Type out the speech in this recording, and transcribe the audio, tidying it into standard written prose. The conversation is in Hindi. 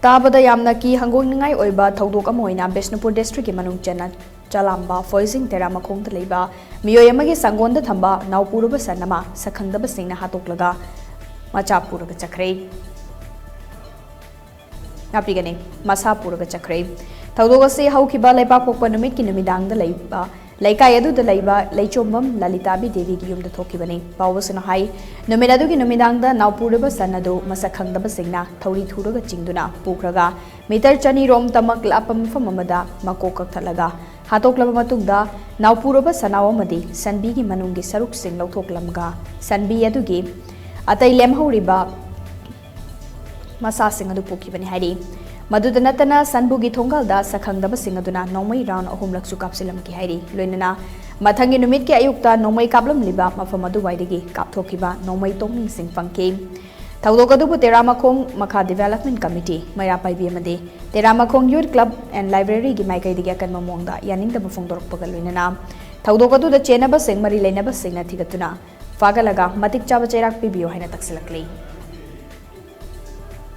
ताबदा यामना की हंगोंगनाई ओइबा थौदोक अमा ओइना बिष्णुपुर डिस्ट्रिक्ट की मनुंग चना चलाम्बा फोइजिंग तेरा मखोंग लेबा मियोय अमगी संगोंद थंबा नावपुरब सनमा सखंगदब सिंगना हातोकलगा मचा पुरग चखरे नापीगने मसा पुरग चखरे थौदोक असे हौखिबा लेपा पोकपा नुमित की नुमिदांग द लेबा लेकाय अदुद लैबा लैचोंबम ललिताबी देवी की युमद थोकिबने पावसना हाई नुमित अदुगी नुमिदांग द नावपुरब सनदो मसखंगदब सिंगना थौरी थुरग चिंगदुना पुखरगा मीटर चनी रोम तमक लापम मफम अमदा मको कक्थलगा हातोकलब मतुंगदा नावपुरब सनाव अमदी सनबी की मनुंगी सरुक सिंग लौथोकलमगा सनबी अदुगी अतै लेमहौरिबा मसा सिंग अदु पोकिबने हाइरी मदुद नतना सनबुगी थोंगलदा सखंगदब सिंग अदुना नौमई राउंड अहुमलक सु कापसिलम की हाइरी लोइनना मथंगी नुमित के अयुक्ता नौमई कापलम लिबा मफम अदु वाइदगी कापथोकिबा नौमई तोंगमिंग सिंग फंके थौदोक अदुबु तेरामखोंग मखा डेवलपमेंट कमिटी मया पाइबी अमदे तेरामखोंग यूथ क्लब एंड लाइब्रेरी की माइकैदगी अकनम मोंगदा यानिंगदब फोंदोरकपगा लोइनना थौदोक अदुदा चेनब सिंग मरी लेनब सिंग थिगतुना फागलगा मतिक चाब चैराक पिबियो हाइना तक्सिलकले।